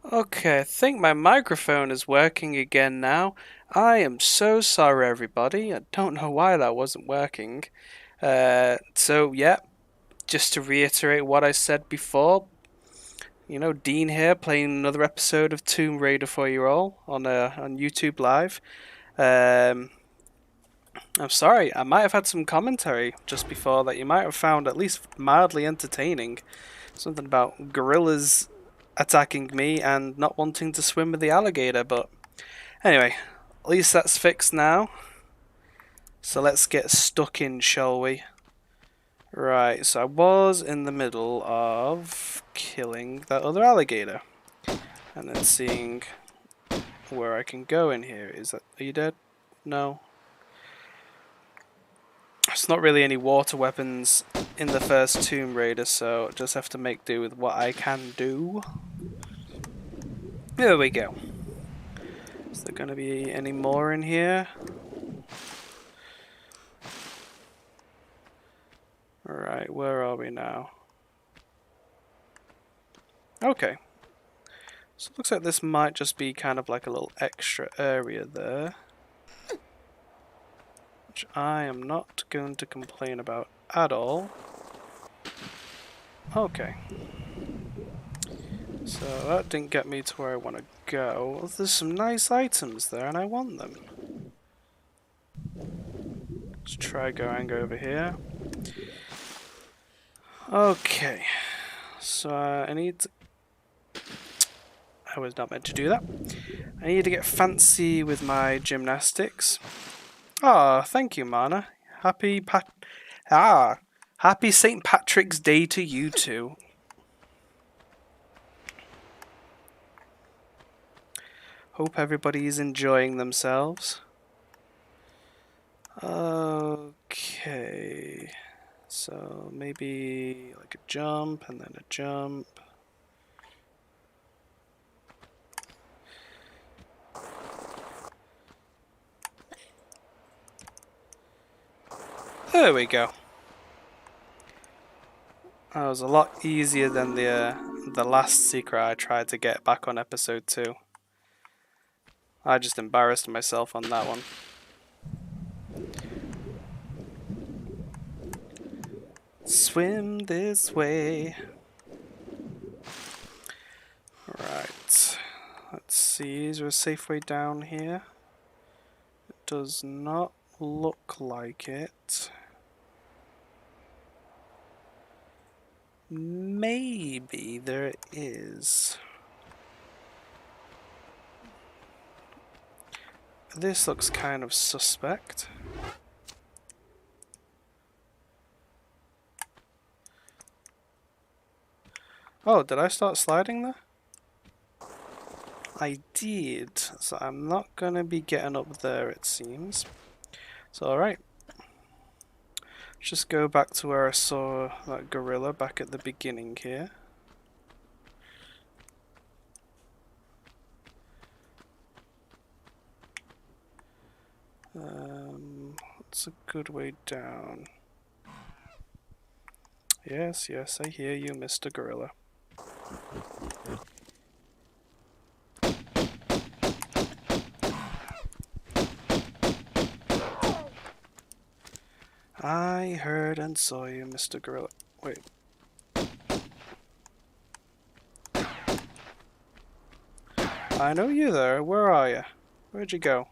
Okay, I think my microphone is working again now. I am so sorry, everybody. I don't know why that wasn't working. Yeah, just to reiterate what I said before, Dean here playing another episode of Tomb Raider for you all on YouTube Live. Um, I'm sorry, I might have had some commentary just before that you might have found at least mildly entertaining. Something about gorillas attacking me and not wanting to swim with the alligator, but anyway, at least that's fixed now. So let's get stuck in, shall we? Right, so I was in the middle of killing that other alligator. And then seeing where I can go in here. Are you dead? No. There's not really any water weapons in the first Tomb Raider, so just have to make do with what I can do. There we go. Is there going to be any more in here? Alright, where are we now? Okay. So it looks like this might just be kind of like a little extra area there. Which I am not going to complain about at all. Okay. So that didn't get me to where I want to go. Well, there's some nice items there and I want them. Let's try going over here. Okay. So I need to... I was not meant to do that. I need to get fancy with my gymnastics. Ah, thank you, Mana. Happy St. Patrick's Day to you too. Hope everybody's enjoying themselves. Okay. So maybe like a jump and then a jump. There we go. That was a lot easier than the last secret I tried to get back on episode 2. I just embarrassed myself on that one. Swim this way. Right. Let's see, is there a safe way down here? It does not look like it. Maybe there is. This looks kind of suspect. Oh, did I start sliding there? I did, so I'm not gonna be getting up there, it seems. So alright. Let's just go back to where I saw that gorilla back at the beginning here. What's a good way down? Yes, yes, I hear you, Mr. Gorilla. I heard and saw you, Mr. Gorilla. Wait. I know you there. Where are you? Where'd you go?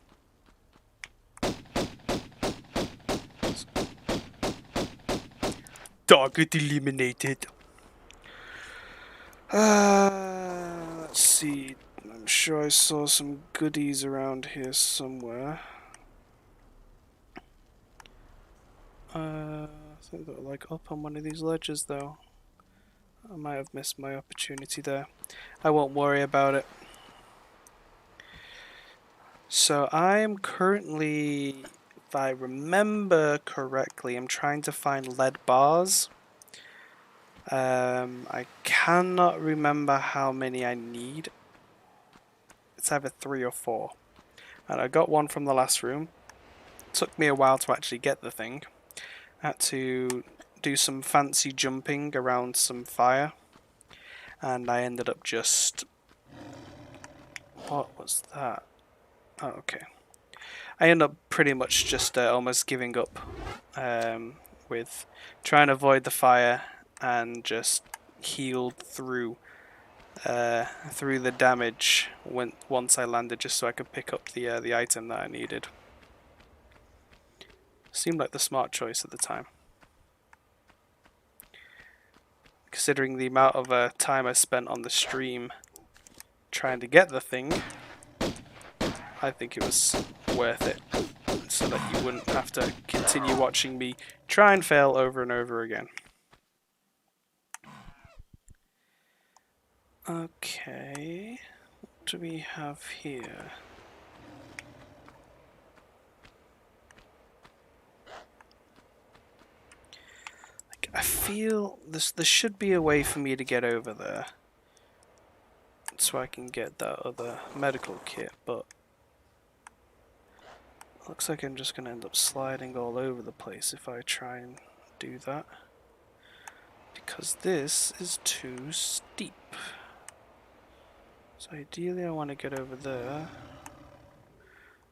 Target eliminated. Let's see. I'm sure I saw some goodies around here somewhere. I think they're like up on one of these ledges though. I might have missed my opportunity there. I won't worry about it. So I am currently, if I remember correctly, I'm trying to find lead bars. I cannot remember how many I need. It's either 3 or 4. And I got one from the last room. It took me a while to actually get the thing. I had to do some fancy jumping around some fire. And I ended up just What was that? Oh, okay. I end up pretty much just almost giving up with trying to avoid the fire and just healed through through the damage once I landed, just so I could pick up the item that I needed. Seemed like the smart choice at the time, considering the amount of time I spent on the stream trying to get the thing. I think it was worth it, so that you wouldn't have to continue watching me try and fail over and over again. Okay, what do we have here? I feel there should be a way for me to get over there, so I can get that other medical kit, but looks like I'm just going to end up sliding all over the place if I try and do that, because this is too steep. So ideally I want to get over there,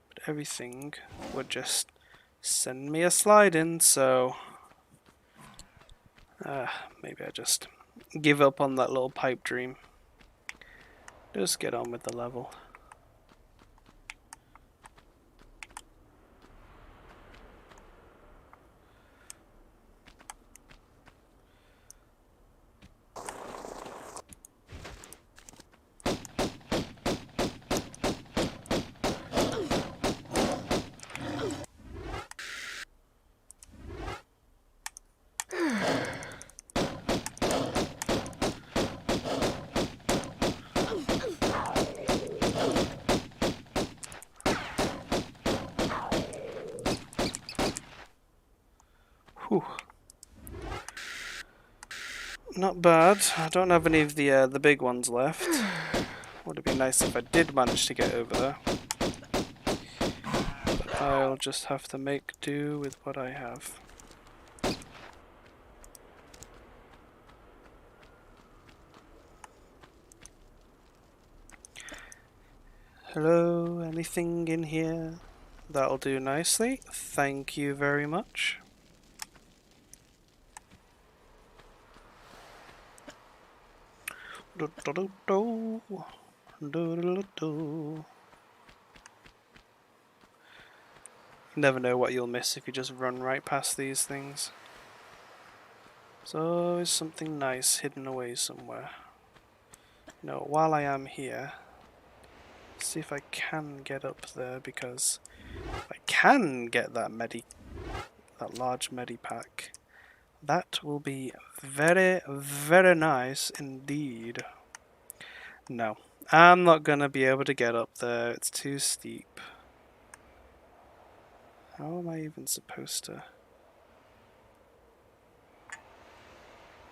but everything would just send me a slide in, so maybe I just give up on that little pipe dream. Just get on with the level. Whew. Not bad. I don't have any of the big ones left. Would have been nice if I did manage to get over there. But I'll just have to make do with what I have. Hello, anything in here? That'll do nicely. Thank you very much. Do, do, do, do. Do, do, do, do. You never know what you'll miss if you just run right past these things. There's always something nice hidden away somewhere. You know, while I am here, see if I can get up there, because if I can get that large medipack, that will be very, very nice indeed. No, I'm not gonna be able to get up there. It's too steep. How am I even supposed to?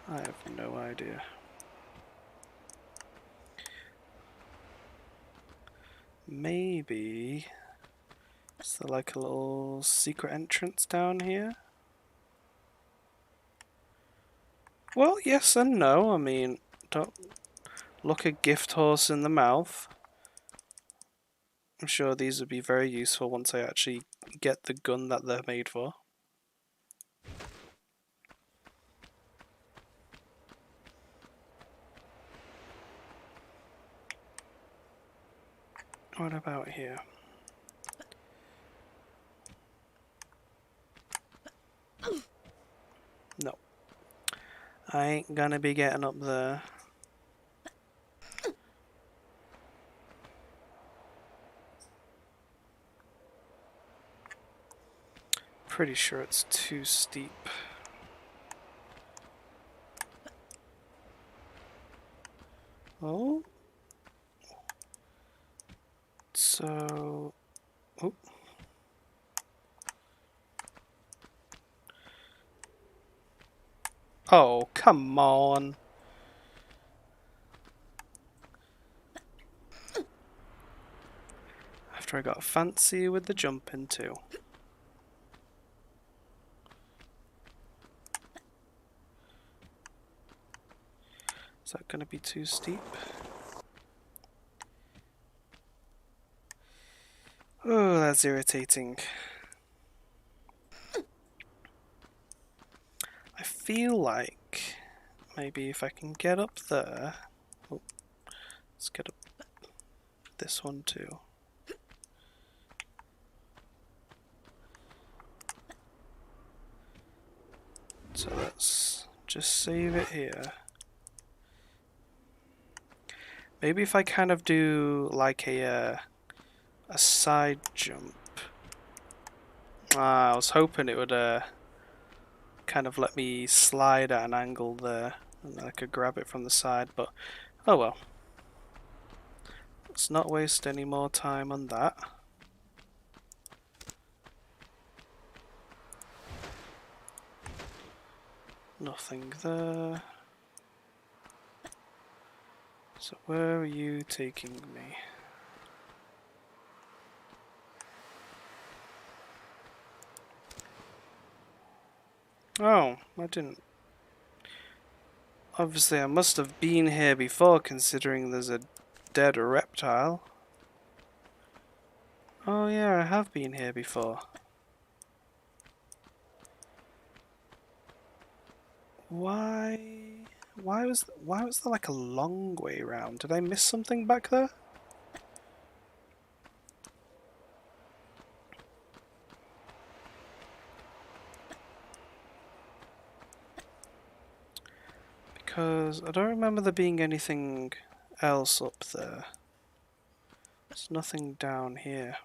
I have no idea. Maybe is there like a little secret entrance down here? Well, yes and no. I mean, don't look a gift horse in the mouth. I'm sure these would be very useful once I actually get the gun that they're made for. What about here? No. I ain't gonna be getting up there. Pretty sure it's too steep. Oh. So... Oh. Oh, come on. After I got fancy with the jumping too. Is that going to be too steep? Oh, that's irritating. I feel like maybe if I can get up there... Oh, let's get up this one too. So let's just save it here. Maybe if I kind of do like a side jump. I was hoping it would kind of let me slide at an angle there, and then I could grab it from the side, but oh well. Let's not waste any more time on that. Nothing there. So where are you taking me? Oh, I didn't. Obviously I must have been here before, considering there's a dead reptile. Oh yeah, I have been here before. Why was there like a long way around? Did I miss something back there? Because I don't remember there being anything else up there. There's nothing down here.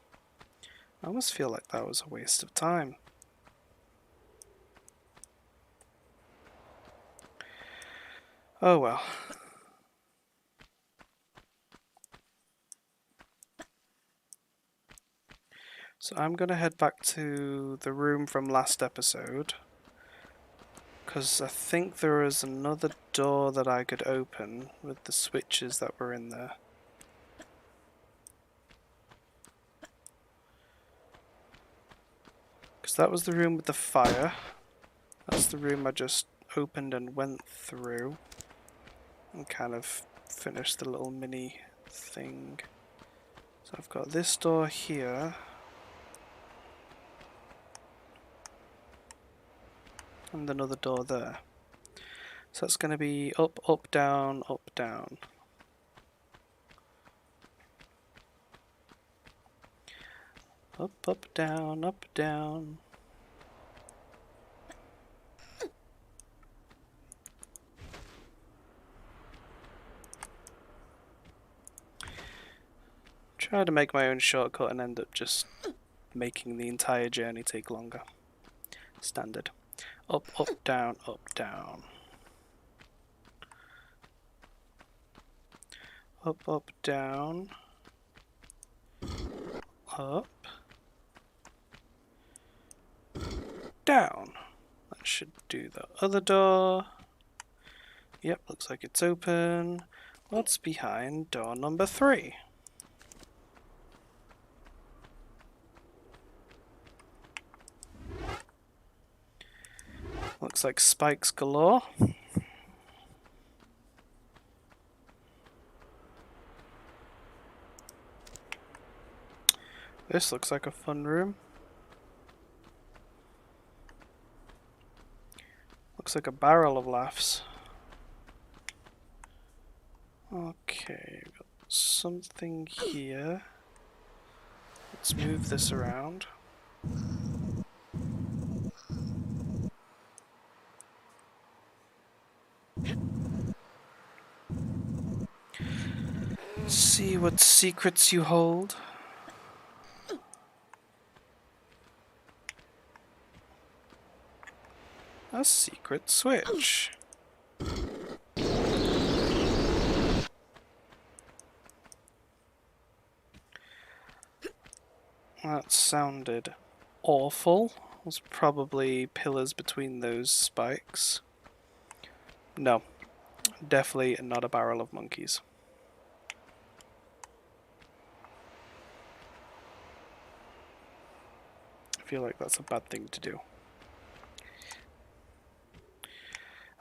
I almost feel like that was a waste of time. Oh well. So I'm gonna head back to the room from last episode, because I think there is another door that I could open with the switches that were in there. Because that was the room with the fire. That's the room I just opened and went through and kind of finished the little mini thing. So I've got this door here. And another door there. So that's going to be up, up, down, up, down. Up, up, down, up, down. Try to make my own shortcut and end up just making the entire journey take longer. Standard. Up, up, down, up, down. Up, up, down. Up. Down. That should do the other door. Yep, looks like it's open. What's behind door number 3? Looks like spikes galore. This looks like a fun room. Looks like a barrel of laughs. Okay, we've got something here. Let's move this around. See what secrets you hold. A secret switch. That sounded awful. There's probably pillars between those spikes. No, definitely not a barrel of monkeys. I feel like that's a bad thing to do.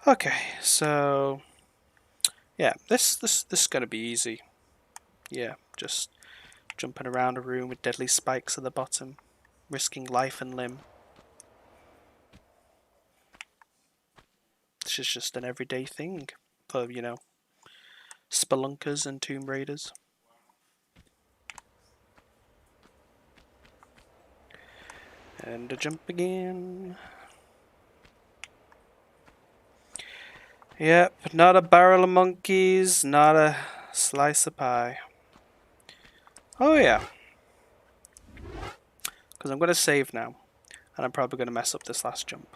Okay, so yeah, this is gonna be easy. Yeah, just Jumping around a room with deadly spikes at the bottom, risking life and limb. This is just an everyday thing for, you know, spelunkers and tomb raiders. And a jump again. Yep, not a barrel of monkeys, not a slice of pie. Oh yeah. Because I'm going to save now. And I'm probably going to mess up this last jump.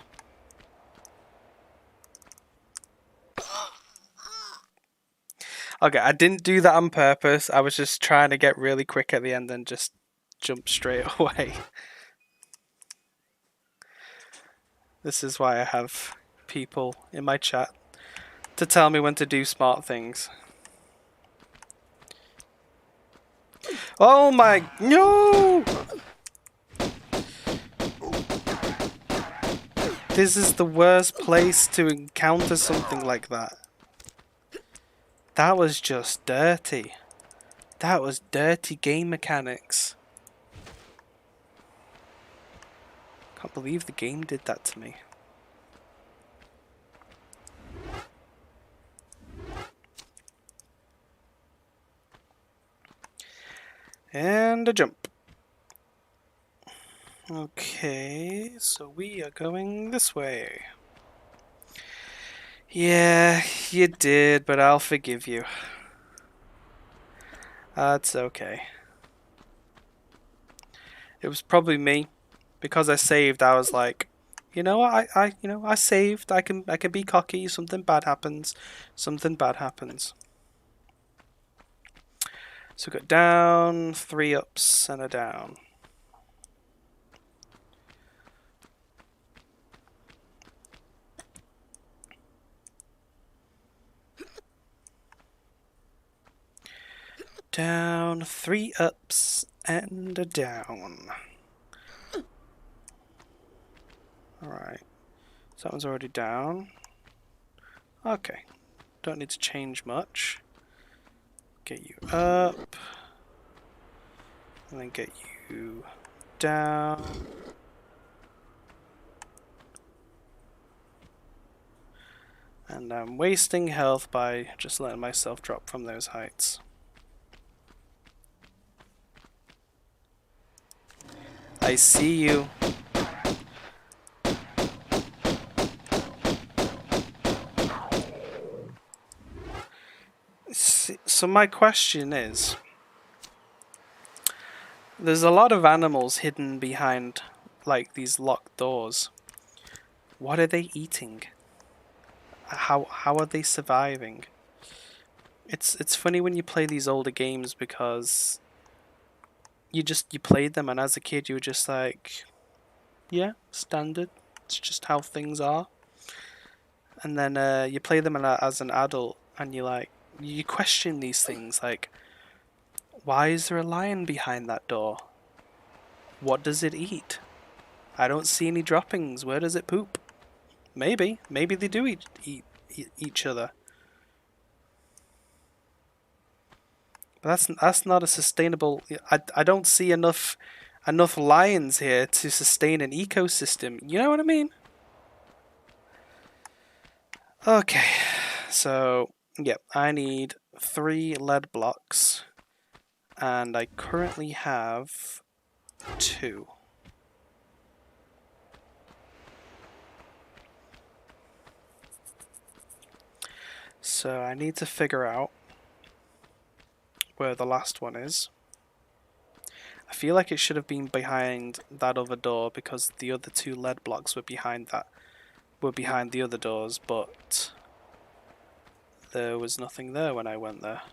Okay, I didn't do that on purpose. I was just trying to get really quick at the end and just jump straight away. This is why I have people in my chat to tell me when to do smart things. Oh my... No! This is the worst place to encounter something like that. That was just dirty. That was dirty game mechanics. Can't believe the game did that to me. And a jump. Okay, so we are going this way. Yeah, you did, but I'll forgive you. That's okay. It was probably me. Because I saved, I was like, you know what, I saved, I can be cocky, something bad happens. Something bad happens. So we got down, 3 ups and a down. Down, 3 ups and a down. Alright. So that one's already down. Okay. Don't need to change much. Get you up. And then get you down. And I'm wasting health by just letting myself drop from those heights. I see you. So my question is, there's a lot of animals hidden behind like these locked doors. What are they eating? How are they surviving? It's funny when you play these older games because you played them, and as a kid you were just like, yeah, standard. It's just how things are. And then you play them as an adult, and you question these things like, why is there a lion behind that door? What does it eat? I don't see any droppings. Where does it poop? Maybe they do eat each other. But that's not a sustainable. I don't see enough lions here to sustain an ecosystem. You know what I mean? Okay, so yep, I need 3 lead blocks, and I currently have 2. So I need to figure out where the last one is. I feel like it should have been behind that other door because the other 2 lead blocks were behind the other doors, but there was nothing there when I went there.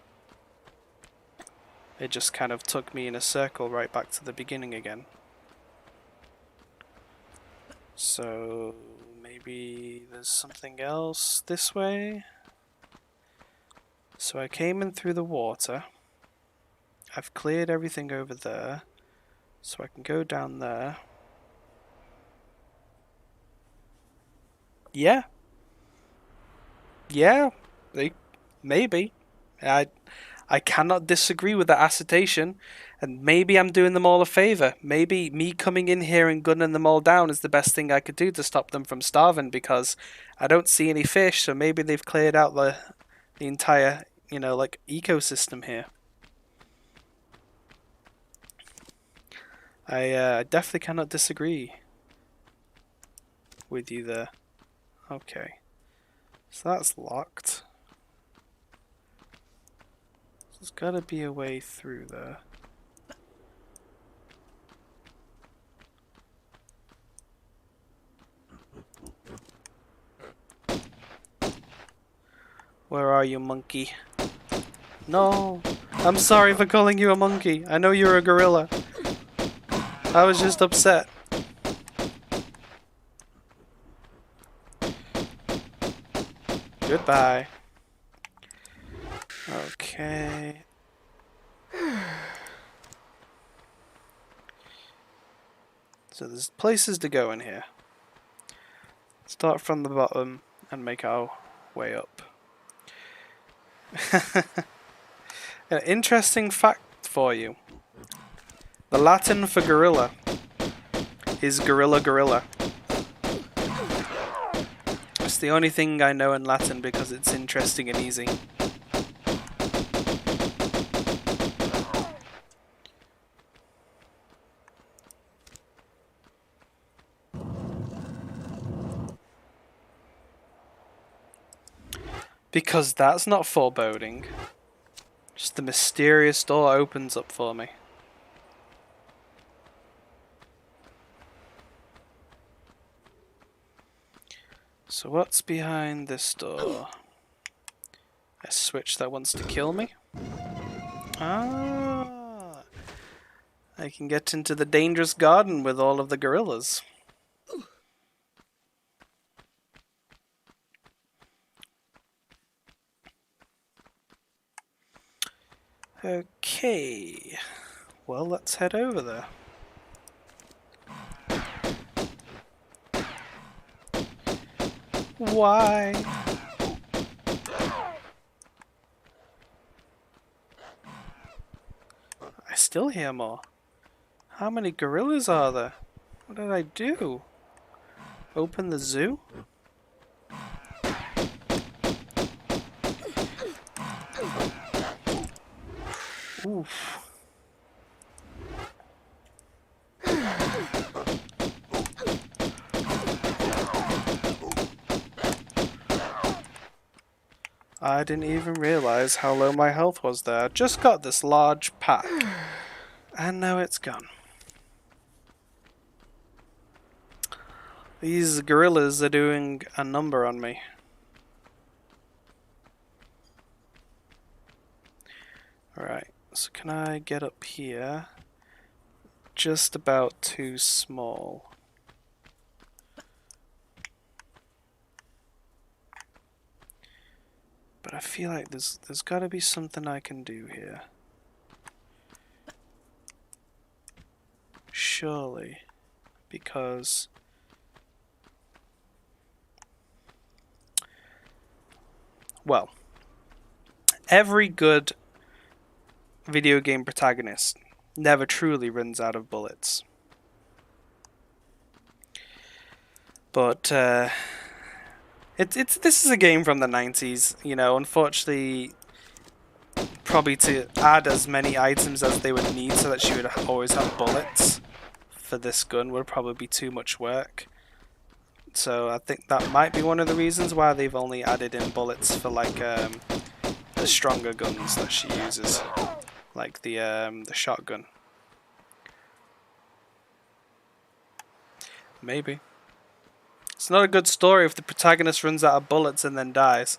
It just kind of took me in a circle right back to the beginning again. So maybe there's something else this way. So I came in through the water. I've cleared everything over there, so I can go down there. Yeah, maybe. I cannot disagree with the acetation, and maybe I'm doing them all a favour. Maybe me coming in here and gunning them all down is the best thing I could do to stop them from starving, because I don't see any fish, so maybe they've cleared out the entire, like, ecosystem here. I definitely cannot disagree with you there. Okay. So that's locked. There's gotta be a way through there. Where are you, monkey? No! I'm sorry for calling you a monkey. I know you're a gorilla. I was just upset. Goodbye. Okay. So there's places to go in here. Start from the bottom and make our way up. An interesting fact for you. The Latin for gorilla is gorilla gorilla. It's the only thing I know in Latin because it's interesting and easy. Because that's not foreboding. Just the mysterious door opens up for me. So what's behind this door? A switch that wants to kill me? Ah! I can get into the dangerous garden with all of the gorillas. Okay. Well, let's head over there. Why? I still hear more. How many gorillas are there? What did I do? Open the zoo? Oof. I didn't even realize how low my health was there. Just got this large pack. And now it's gone. These gorillas are doing a number on me. Alright, so can I get up here? Just about too small. But I feel like there's got to be something I can do here. Surely. Because... well, every good video game protagonist never truly runs out of bullets. But this is a game from the 90s, unfortunately, probably to add as many items as they would need so that she would always have bullets for this gun would probably be too much work. So I think that might be one of the reasons why they've only added in bullets for like the stronger guns that she uses, like the shotgun. Maybe. It's not a good story if the protagonist runs out of bullets and then dies.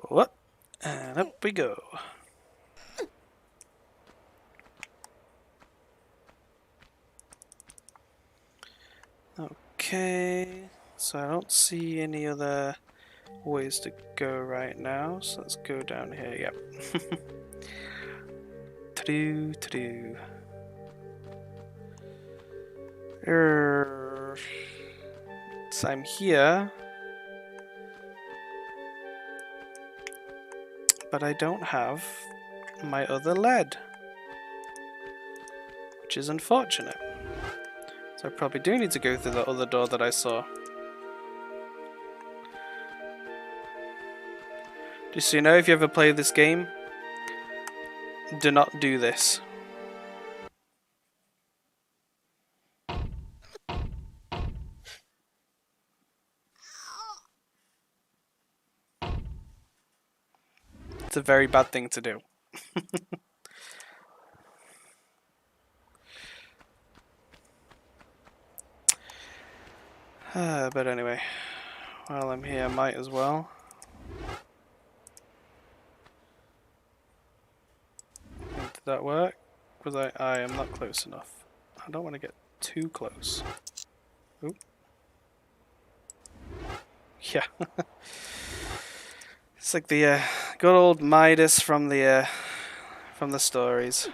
What? And up we go. Okay, so I don't see any other ways to go right now, so let's go down here. Yep. To-do. So I'm here, but I don't have my other lead, which is unfortunate. So I probably do need to go through the other door that I saw. Just so you know, if you ever play this game, do not do this. It's a very bad thing to do. But anyway, while I'm here, I might as well. Did that work? Was I am not close enough. I don't want to get too close. Oop. Yeah. It's like the good old Midas from the stories.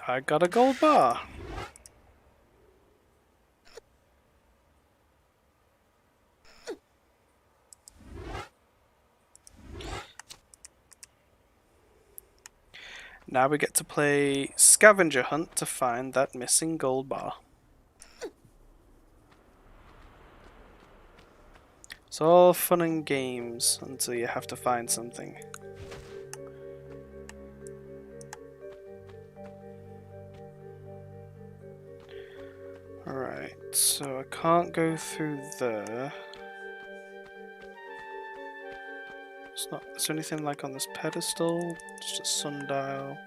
I got a gold bar. Now we get to play scavenger hunt to find that missing gold bar. It's all fun and games until you have to find something. Alright, so I can't go through there. It's not. Is there anything like on this pedestal? Just a sundial.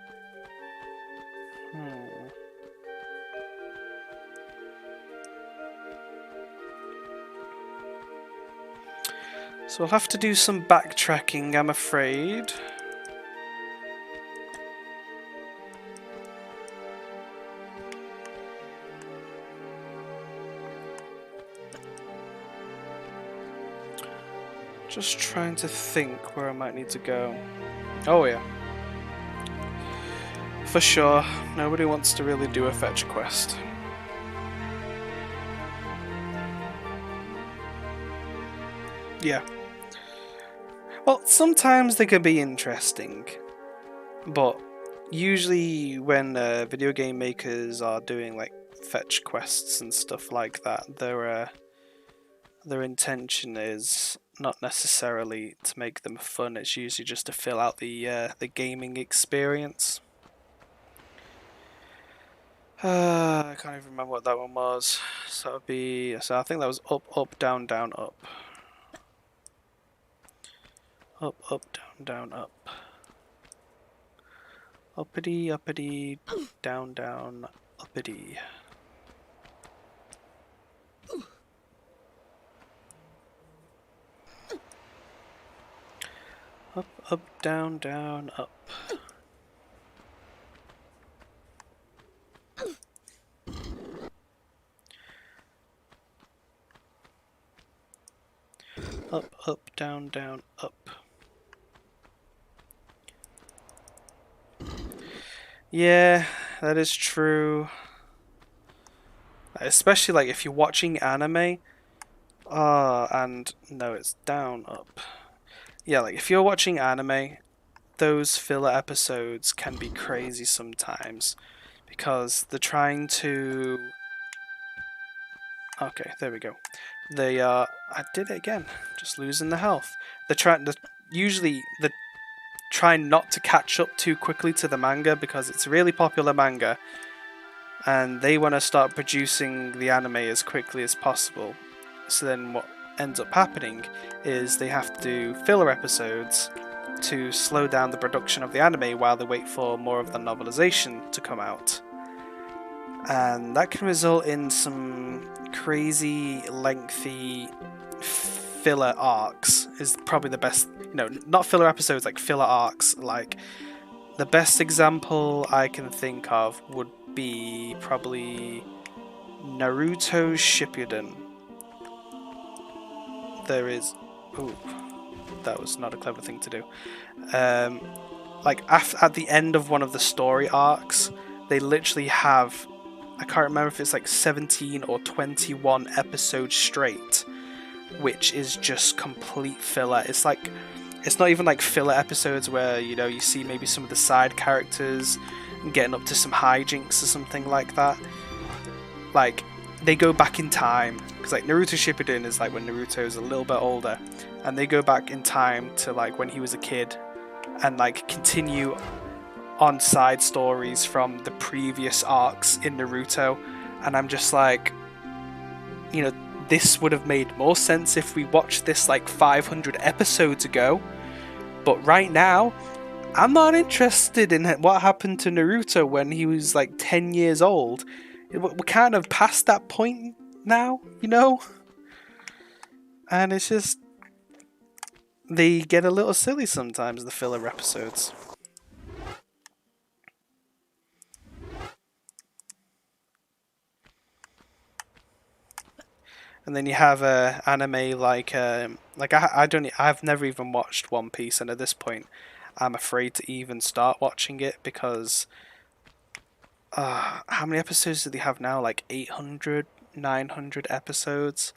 So we'll have to do some backtracking, I'm afraid. Just trying to think where I might need to go. Oh yeah. For sure, nobody wants to really do a fetch quest. Yeah. Well, sometimes they can be interesting, but usually when video game makers are doing like fetch quests and stuff like that, their intention is not necessarily to make them fun. It's usually just to fill out the gaming experience. I can't even remember what that one was. So that would be. So I think that was up, up, down, down, up. Up, up, down, down, up. Uppity, uppity, down, down, uppity. Up, up, down, down, up. Up, up, down, down, up. Yeah, that is true. Especially like if you're watching anime. And no, it's down, up. Yeah, like if you're watching anime, those filler episodes can be crazy sometimes because they're trying to. Okay, there we go. They I did it again. Just losing the health. Usually they're trying not to catch up too quickly to the manga because it's a really popular manga, and they want to start producing the anime as quickly as possible. So then what ends up happening is they have to do filler episodes to slow down the production of the anime while they wait for more of the novelization to come out. And that can result in some crazy lengthy filler arcs is probably the best, not filler episodes, like filler arcs. Like the best example I can think of would be probably Naruto Shippuden. There is... Ooh. That was not a clever thing to do. Like at the end of one of the story arcs, they literally have, I can't remember if it's like 17 or 21 episodes straight, which is just complete filler. It's like, it's not even like filler episodes where, you know, you see maybe some of the side characters getting up to some hijinks or something like that. Like, they go back in time, because like Naruto Shippuden is like when Naruto's a little bit older, and they go back in time to like when he was a kid and like continue on side stories from the previous arcs in Naruto. And I'm just like, you know, this would have made more sense if we watched this like 500 episodes ago, but right now I'm not interested in what happened to Naruto when he was like 10 years old. We're kind of past that point now, you know? And it's just, they get a little silly sometimes, the filler episodes. And then you have anime like I've never even watched One Piece, and at this point I'm afraid to even start watching it because how many episodes do they have now? Like 800, 900 episodes,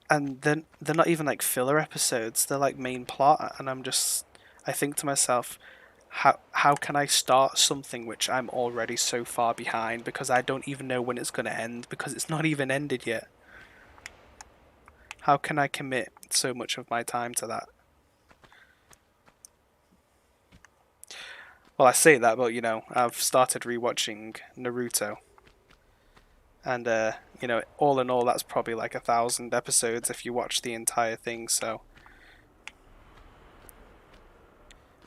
and then they're not even like filler episodes. They're like main plot, and I think to myself, how can I start something which I'm already so far behind because I don't even know when it's going to end because it's not even ended yet. How can I commit so much of my time to that? Well, I say that, but you know, I've started rewatching Naruto, and you know, all in all, that's probably like 1,000 episodes if you watch the entire thing. So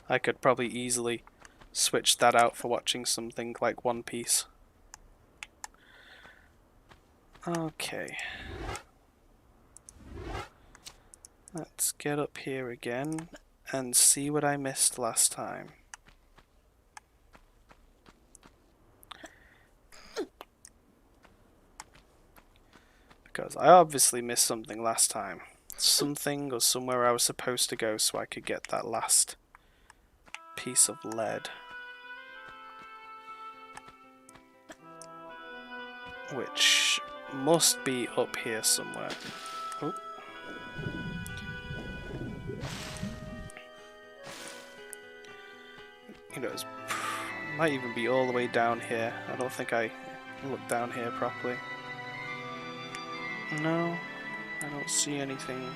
I could probably easily switch that out for watching something like One Piece. Okay. Let's get up here again and see what I missed last time. Because I obviously missed something last time. Something or somewhere I was supposed to go so I could get that last piece of lead. Which must be up here somewhere. Oh. You know, it might even be all the way down here. I don't think I looked down here properly. No, I don't see anything.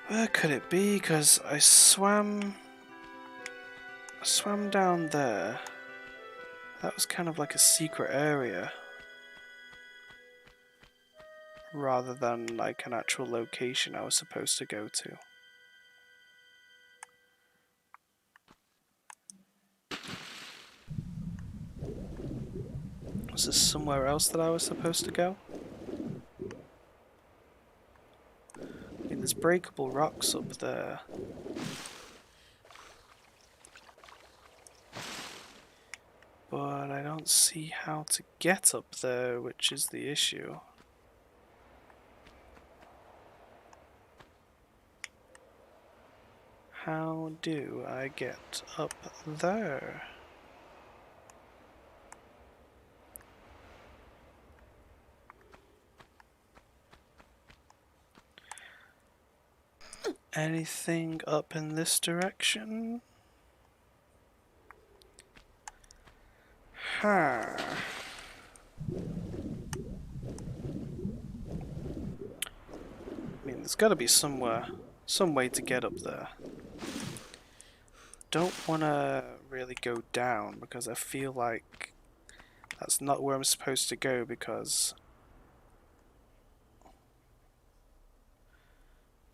Where could it be? Because I swam down there. That was kind of like a secret area, rather than like an actual location I was supposed to go to. Was there somewhere else that I was supposed to go? I mean, there's breakable rocks up there. But I don't see how to get up there, which is the issue. How do I get up there? Anything up in this direction? Huh. I mean, there's gotta be somewhere, some way to get up there. Don't wanna really go down because I feel like that's not where I'm supposed to go because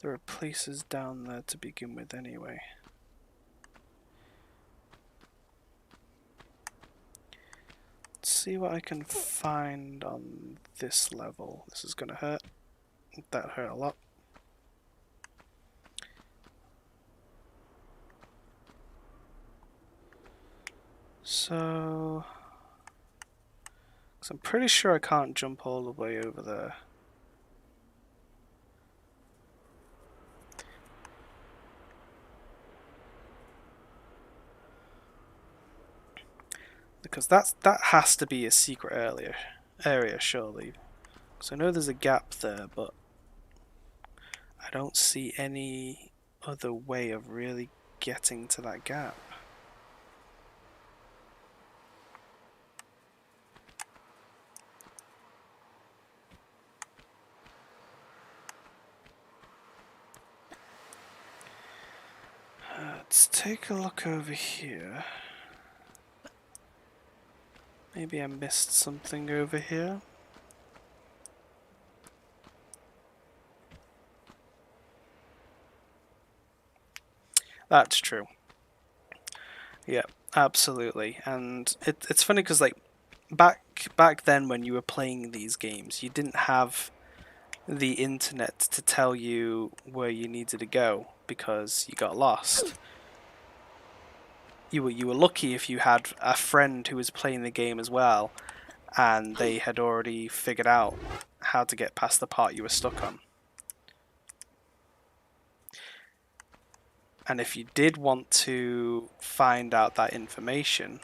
there are places down there to begin with anyway. Let's see what I can find on this level. This is gonna hurt. That hurt a lot. So 'Cause I'm pretty sure I can't jump all the way over there. Because that has to be a secret area surely. So I know there's a gap there, but I don't see any other way of really getting to that gap. Let's take a look over here. Maybe I missed something over here. That's true. Yeah, absolutely. And it's funny because like back then when you were playing these games, you didn't have the internet to tell you where you needed to go because you got lost. You were lucky if you had a friend who was playing the game as well, and they had already figured out how to get past the part you were stuck on. And if you did want to find out that information,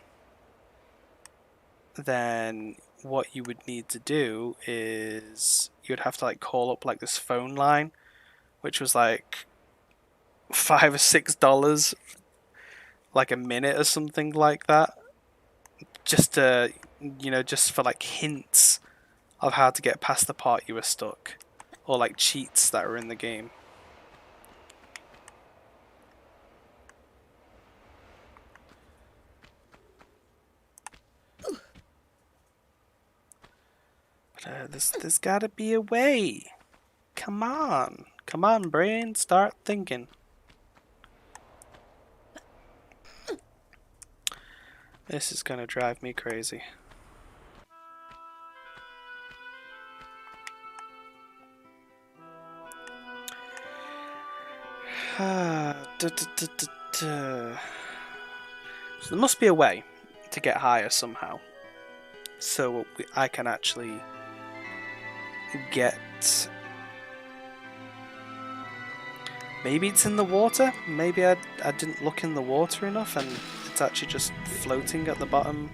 then what you would need to do is you'd have to like call up like this phone line, which was like $5 or $6 like a minute or something like that, just to, you know, just for like hints of how to get past the part you were stuck, or like cheats that were in the game. But there's gotta be a way. Come on, brain, start thinking. This is gonna drive me crazy. So there must be a way to get higher somehow, so I can actually get. Maybe it's in the water. Maybe I didn't look in the water enough, and it's actually just floating at the bottom.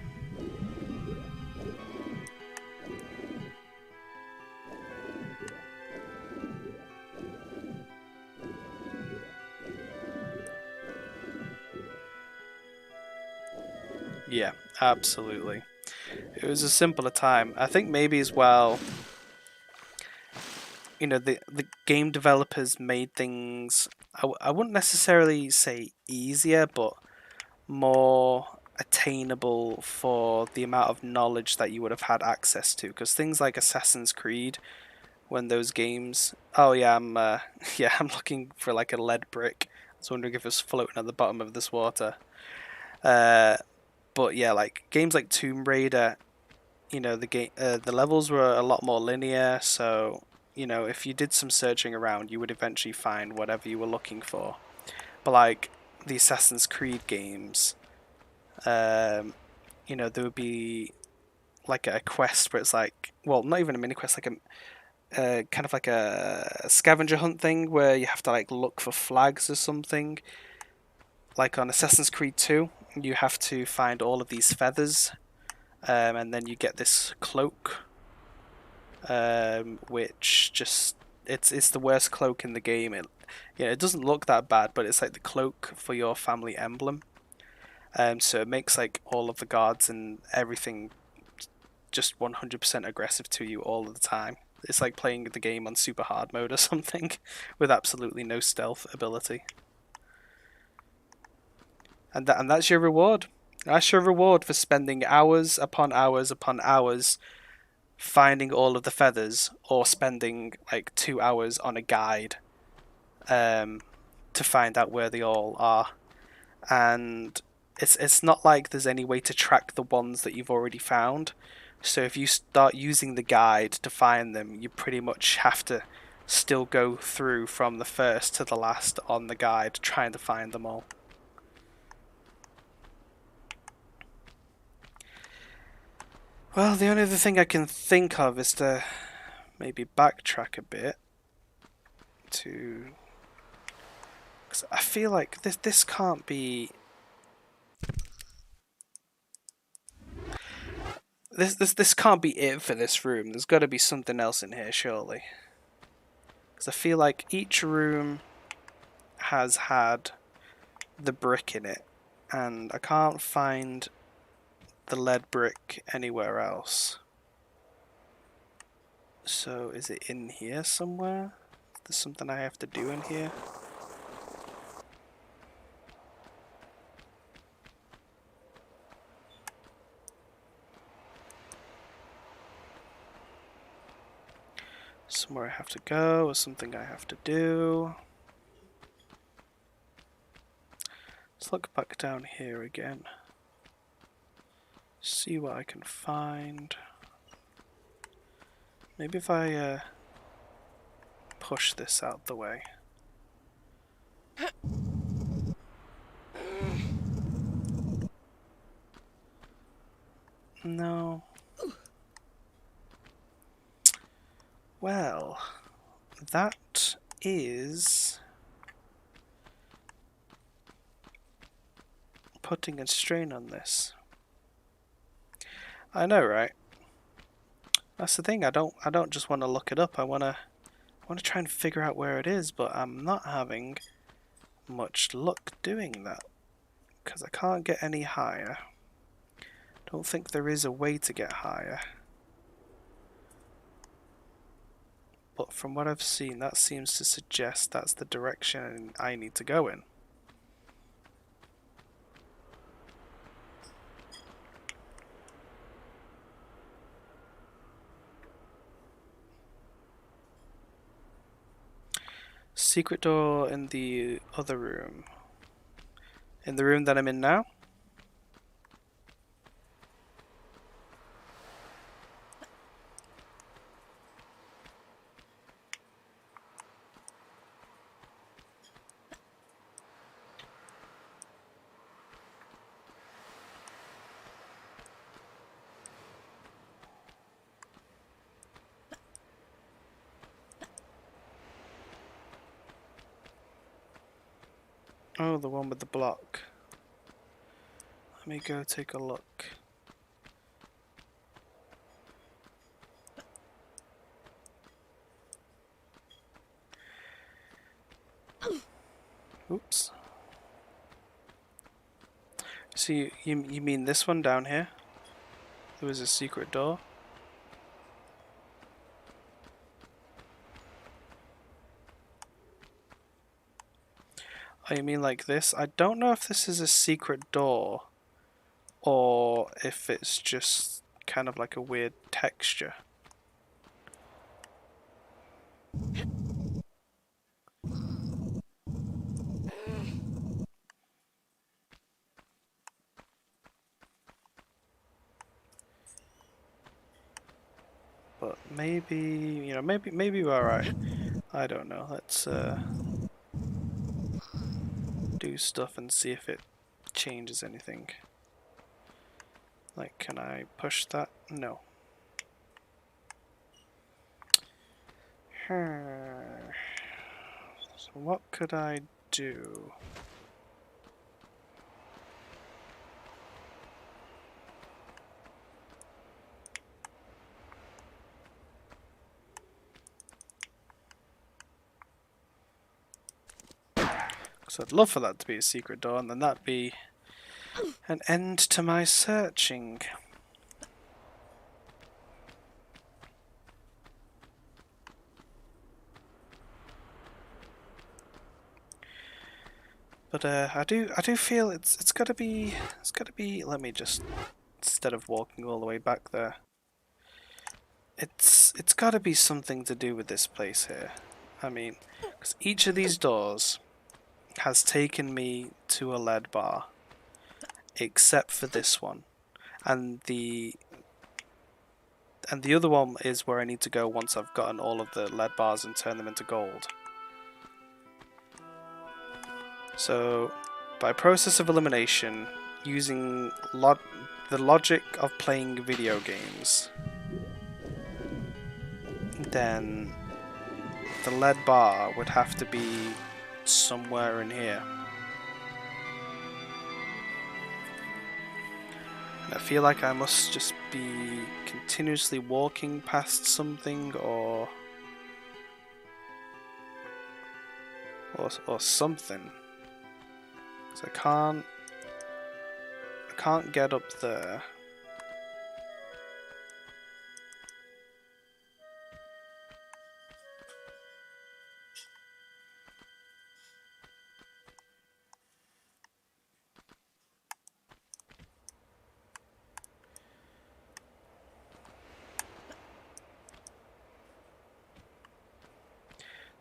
Yeah, absolutely. It was a simpler time. I think maybe as well, you know, the game developers made things, I wouldn't necessarily say easier, but more attainable for the amount of knowledge that you would have had access to. Because things like Assassin's Creed, when those games, oh yeah, yeah, I'm looking for like a lead brick. I was wondering if it's floating at the bottom of this water. But yeah, like games like Tomb Raider, you know, the levels were a lot more linear, so you know, if you did some searching around, you would eventually find whatever you were looking for. But like the Assassin's Creed games, you know, there would be like a quest where it's like, well, not even a mini quest, like a kind of like a scavenger hunt thing where you have to like look for flags or something. Like on Assassin's Creed 2, you have to find all of these feathers, and then you get this cloak, which just it's the worst cloak in the game. It doesn't look that bad, but it's like the cloak for your family emblem. So it makes like all of the guards and everything just 100% aggressive to you all the time. It's like playing the game on super hard mode or something with absolutely no stealth ability. And that's your reward. That's your reward for spending hours upon hours upon hours finding all of the feathers, or spending like 2 hours on a guide to find out where they all are. And it's not like there's any way to track the ones that you've already found. So if you start using the guide to find them, you pretty much have to still go through from the first to the last on the guide trying to find them all. Well, the only other thing I can think of is to maybe backtrack a bit to... Cause I feel like this can't be... This can't be it for this room. There's got to be something else in here, surely. Because I feel like each room has had the brick in it, and I can't find the lead brick anywhere else. So is it in here somewhere? There's something I have to do in here? Somewhere I have to go, or something I have to do. Let's look back down here again. See what I can find. Maybe if I push this out the way. No. Well, that is putting a strain on this. I know, right? That's the thing. I don't just want to look it up. I want to try and figure out where it is, but I'm not having much luck doing that because I can't get any higher. Don't think there is a way to get higher. But from what I've seen, that seems to suggest that's the direction I need to go in. Secret door in the other room. In the room that I'm in now? Oh, the one with the block. Let me go take a look. Oops. So you mean this one down here? There was a secret door? Oh, you mean like this? I don't know if this is a secret door or if it's just kind of like a weird texture. But maybe, you know, maybe we're alright. I don't know. Let's do stuff and see if it changes anything. Like, can I push that? No. So what could I do? So I'd love for that to be a secret door, and then that'd be an end to my searching. But I do feel it's gotta be let me just, instead of walking all the way back there. It's gotta be something to do with this place here. I mean, because each of these doors has taken me to a lead bar, except for this one, and the other one is where I need to go once I've gotten all of the lead bars and turn them into gold. So, by process of elimination, using the logic of playing video games, then the lead bar would have to be somewhere in here. I feel like I must just be continuously walking past something or something. So I can't get up there.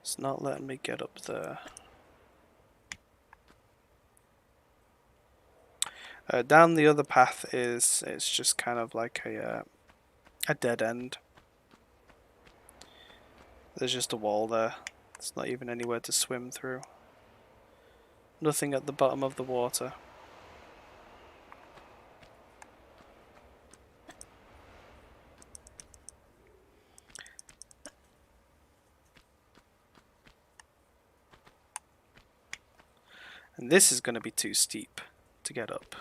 It's not letting me get up there. Down the other path it's just kind of like a dead end. There's just a wall there. There's not even anywhere to swim through. Nothing at the bottom of the water. And this is going to be too steep to get up.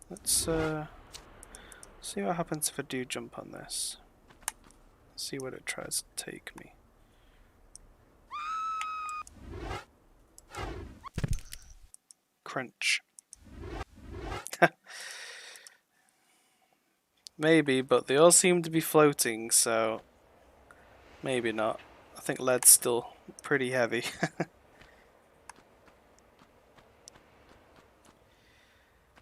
Let's see what happens if I do jump on this. See what it tries to take me. Crunch. Maybe, but they all seem to be floating, so maybe not. I think lead's still pretty heavy.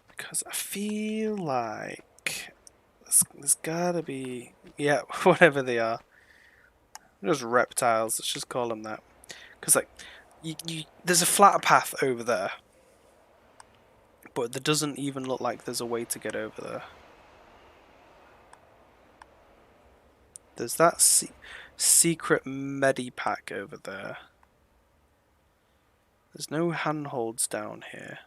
Because I feel like there's gotta be, yeah, whatever they are. Just reptiles, let's just call them that. Because like, there's a flat path over there, but there doesn't even look like there's a way to get over there. There's that secret medipack over there. There's no handholds down here.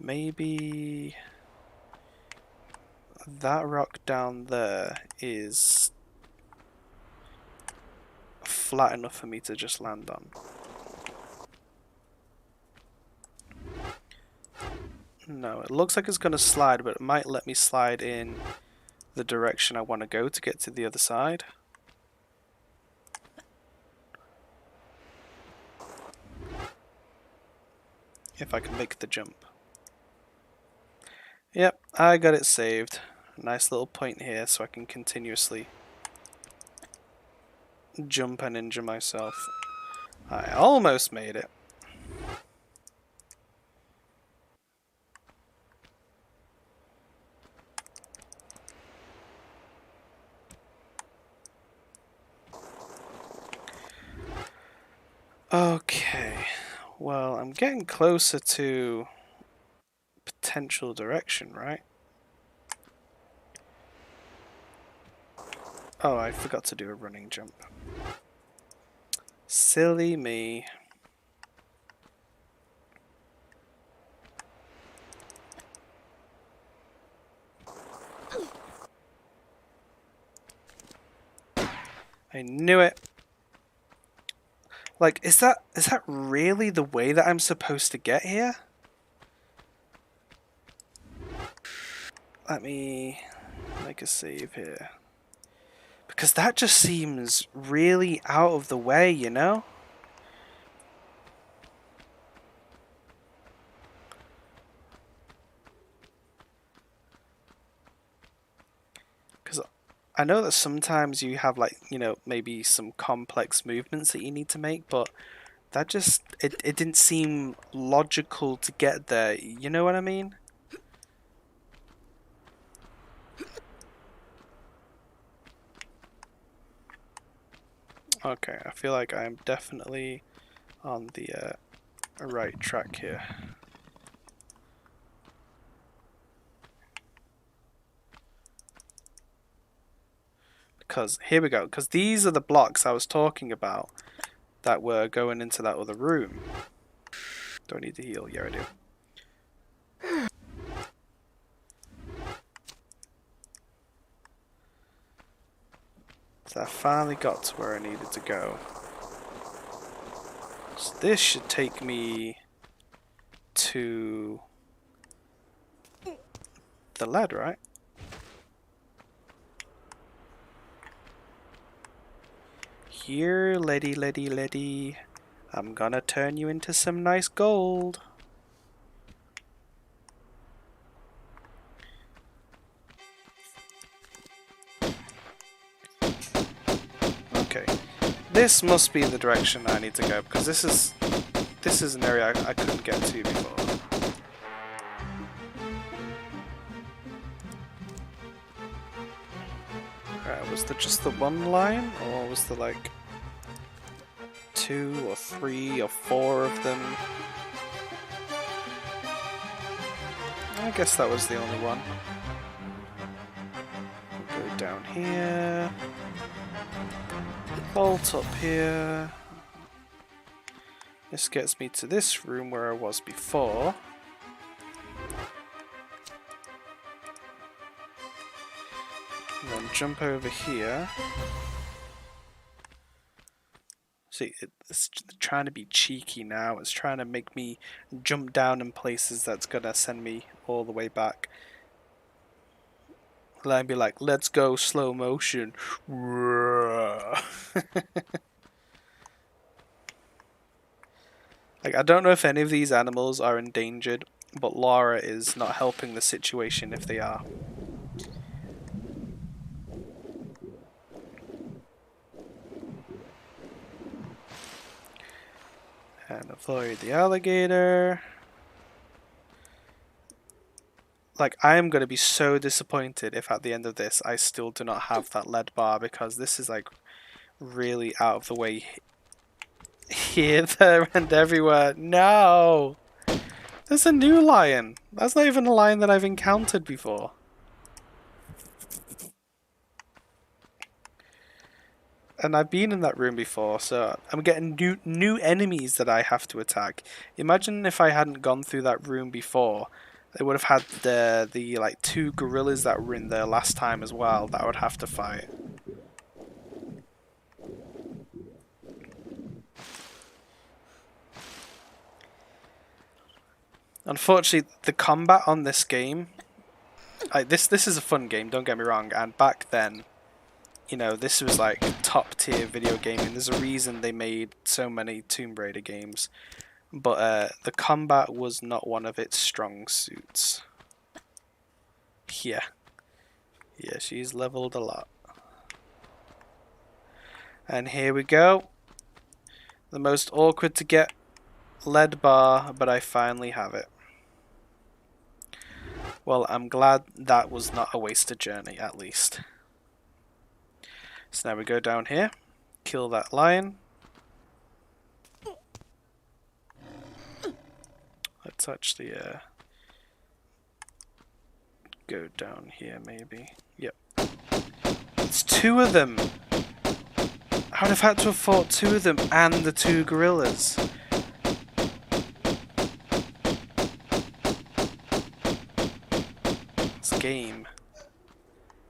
Maybe that rock down there is flat enough for me to just land on. No, it looks like it's going to slide, but it might let me slide in the direction I want to go to get to the other side. If I can make the jump. Yep, I got it saved. Nice little point here so I can continuously jump and injure myself. I almost made it. Okay, well, I'm getting closer to potential direction, right? Oh, I forgot to do a running jump. Silly me. I knew it. Like, is that really the way that I'm supposed to get here? Let me make a save here. Because that just seems really out of the way, you know? Because I know that sometimes you have, like, you know, maybe some complex movements that you need to make, but that just, it didn't seem logical to get there, you know what I mean? Okay, I feel like I'm definitely on the right track here. Because, here we go. Because these are the blocks I was talking about that were going into that other room. Do I need to heal? Yeah, I do. So I finally got to where I needed to go. So this should take me to the lead, right? Here, lady, I'm gonna turn you into some nice gold. Okay, this must be the direction I need to go because this is an area I couldn't get to before. Was there just the one line, or was there like 2 or 3 or 4 of them? I guess that was the only one. We'll go down here. Bolt up here. This gets me to this room where I was before. And then jump over here. See, it's trying to be cheeky now. It's trying to make me jump down in places that's gonna send me all the way back. And I'd be like, let's go slow motion. Like, I don't know if any of these animals are endangered, but Laura is not helping the situation if they are. And avoid the alligator. Like, I am going to be so disappointed if at the end of this I still do not have that lead bar, because this is like really out of the way here, there, and everywhere. No! There's a new lion. That's not even a lion that I've encountered before. And I've been in that room before, so I'm getting new enemies that I have to attack. Imagine if I hadn't gone through that room before. They would have had the like 2 gorillas that were in there last time as well that I would have to fight. Unfortunately, the combat on this game, like this is a fun game, don't get me wrong, and back then, you know, this was like top tier video gaming. There's a reason they made so many Tomb Raider games, but the combat was not one of its strong suits. Yeah, she's leveled a lot. And here we go. The most awkward to get lead bar, but I finally have it. Well, I'm glad that was not a wasted journey, at least. So now we go down here, kill that lion. Let's actually go down here maybe. Yep. It's 2 of them! I would have had to have fought 2 of them and the 2 gorillas. This game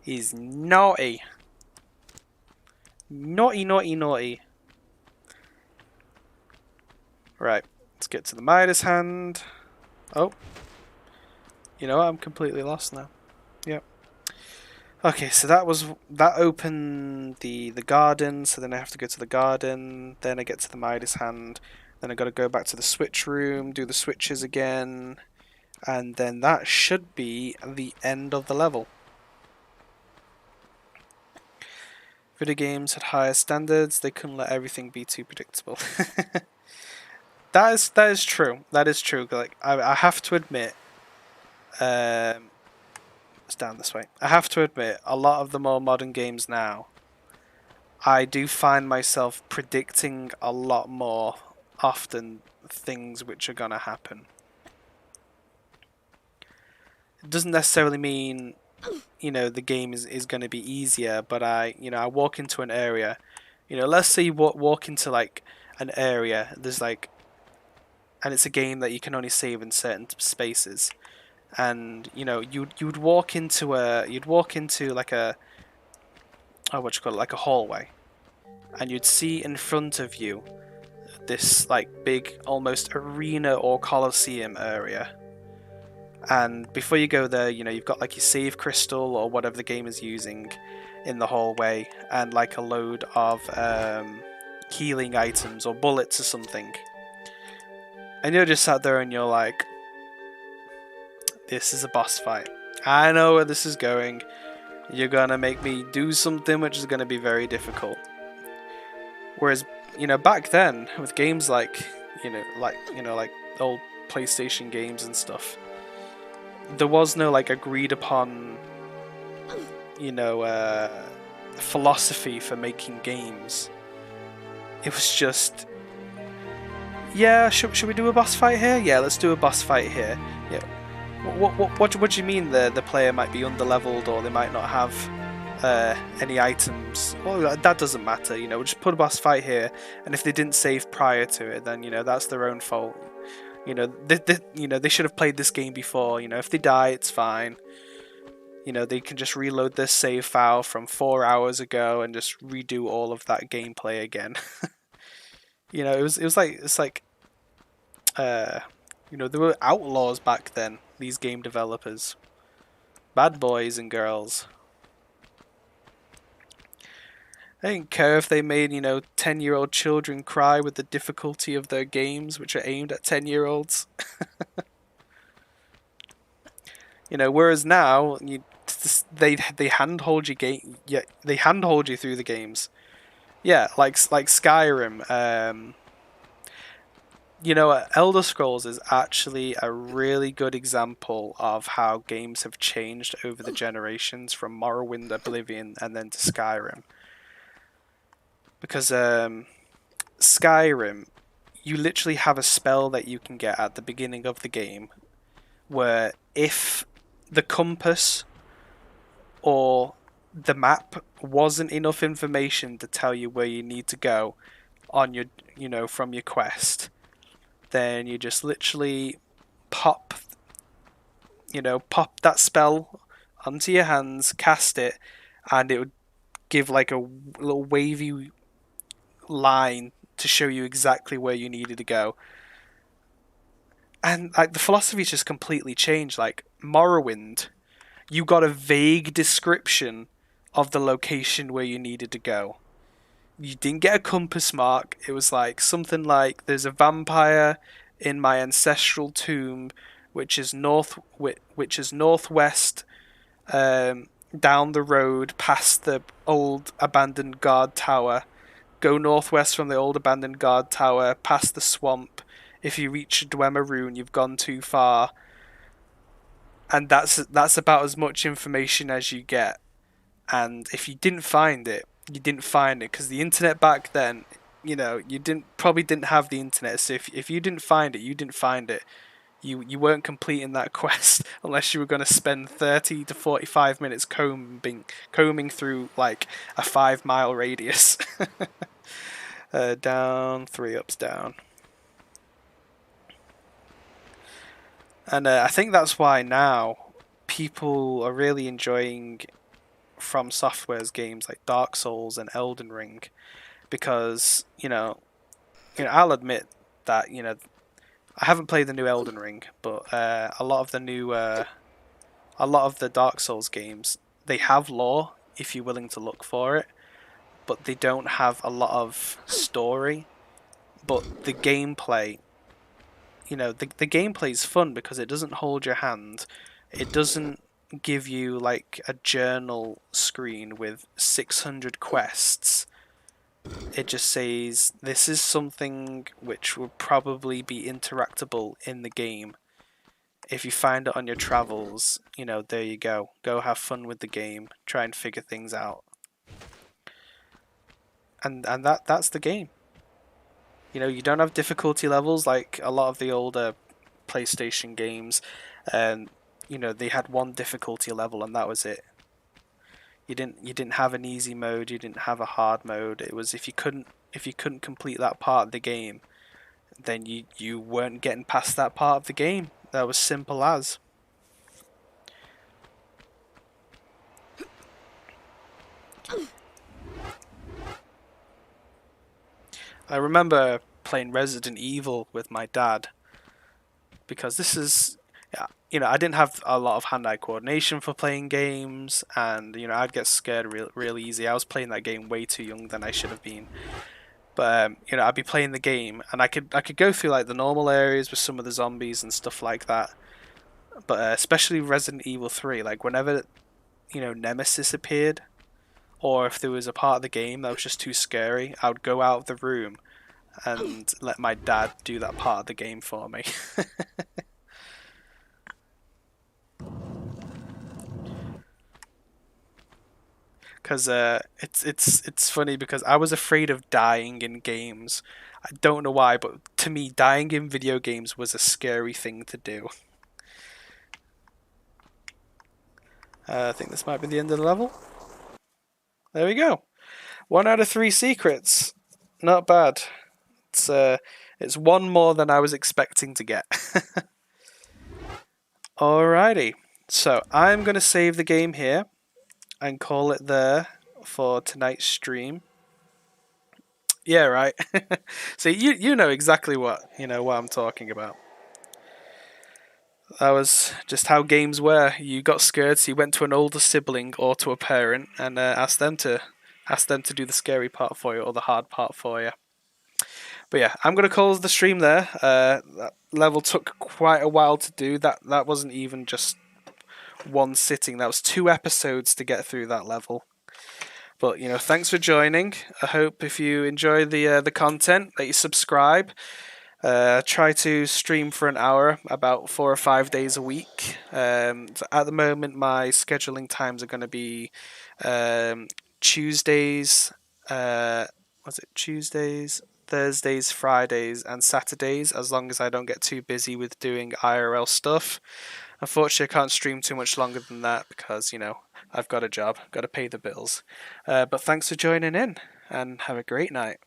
is naughty. Naughty, naughty, naughty. Right, let's get to the Midas hand. Oh. You know what? I'm completely lost now. Yep. Okay, so that opened the garden, so then I have to go to the garden, then I get to the Midas hand, then I gotta go back to the switch room, do the switches again, and then that should be the end of the level. Video games had higher standards, they couldn't let everything be too predictable. That is true. That is true. Like I have to admit, it's down this way. I have to admit, a lot of the more modern games now, I do find myself predicting a lot more often things which are gonna happen. It doesn't necessarily mean the game is going to be easier, but I walk into an area, let's say you walk into like an area, there's like, and it's a game that you can only save in certain spaces, and you'd walk into like a, oh, what you call it, like a hallway, and you'd see in front of you this like big almost arena or coliseum area. And before you go there, you've got like your save crystal or whatever the game is using in the hallway, and like a load of healing items or bullets or something. And you're just sat there and you're like, this is a boss fight. I know where this is going. You're gonna make me do something which is gonna be very difficult. Whereas, back then with games like, like old PlayStation games and stuff, there was no like agreed upon, philosophy for making games. It was just, yeah, should we do a boss fight here? Yeah, let's do a boss fight here. Yeah. What do you mean the player might be underleveled or they might not have any items? Well, that doesn't matter. We'll just put a boss fight here, and if they didn't save prior to it, then that's their own fault. They should have played this game before. If they die, it's fine. They can just reload their save file from 4 hours ago and just redo all of that gameplay again. It's like there were outlaws back then, these game developers. Bad boys and girls. They didn't care if they made, 10-year-old children cry with the difficulty of their games, which are aimed at 10-year-olds. Whereas now, they handhold you they handhold you through the games. Yeah, like Skyrim. Elder Scrolls is actually a really good example of how games have changed over the generations from Morrowind, Oblivion, and then to Skyrim. Because Skyrim, you literally have a spell that you can get at the beginning of the game, where if the compass or the map wasn't enough information to tell you where you need to go on your, from your quest, then you just literally pop that spell onto your hands, cast it, and it would give like a little wavy line to show you exactly where you needed to go. And like the philosophy's just completely changed. Like Morrowind, you got a vague description of the location where you needed to go. You didn't get a compass mark. It was like something like, there's a vampire in my ancestral tomb, which is northwest, down the road past the old abandoned guard tower. Go northwest from the old abandoned guard tower, past the swamp. If you reach Dwemer Rune, you've gone too far. And that's about as much information as you get. And if you didn't find it, you didn't find it, because the internet back then, you probably didn't have the internet. So if you didn't find it, you didn't find it. You weren't completing that quest unless you were going to spend 30 to 45 minutes combing through like a 5-mile radius. Down, 3 ups, down. And I think that's why now people are really enjoying From Software's games like Dark Souls and Elden Ring, because I'll admit that I haven't played the new Elden Ring, but a lot of the Dark Souls games, they have lore if you're willing to look for it, but they don't have a lot of story. But the gameplay, the gameplay is fun because it doesn't hold your hand. It doesn't give you like a journal screen with 600 quests. It just says this is something which will probably be interactable in the game. If you find it on your travels, there you go. Go have fun with the game. Try and figure things out. And that's the game. You don't have difficulty levels like a lot of the older PlayStation games. they had one difficulty level and that was it. You didn't have an easy mode, you didn't have a hard mode. It was if you couldn't complete that part of the game, then you weren't getting past that part of the game. That was simple as. I remember playing Resident Evil with my dad because this is, I didn't have a lot of hand-eye coordination for playing games, and I'd get scared real easy. I was playing that game way too young than I should have been. But I'd be playing the game, and I could go through like the normal areas with some of the zombies and stuff like that. But especially Resident Evil 3, like whenever Nemesis appeared, or if there was a part of the game that was just too scary, I would go out of the room and let my dad do that part of the game for me. Because it's funny because I was afraid of dying in games. I don't know why, but to me, dying in video games was a scary thing to do. I think this might be the end of the level. There we go. 1 out of 3 secrets. Not bad. It's one more than I was expecting to get. Alrighty. So I'm gonna save the game here and call it there for tonight's stream. Yeah, right. So you know exactly what I'm talking about. That was just how games were. You got scared, so you went to an older sibling or to a parent and asked them to do the scary part for you or the hard part for you. But yeah, I'm gonna close the stream there. That level took quite a while to do. That wasn't even just one sitting. That was 2 episodes to get through that level. But thanks for joining. I hope if you enjoy the content that you subscribe. Try to stream for an hour, about 4 or 5 days a week. So at the moment, my scheduling times are going to be Tuesdays. Was it Tuesdays, Thursdays, Fridays, and Saturdays? As long as I don't get too busy with doing IRL stuff. Unfortunately, I can't stream too much longer than that because I've got a job, got to pay the bills. But thanks for joining in, and have a great night.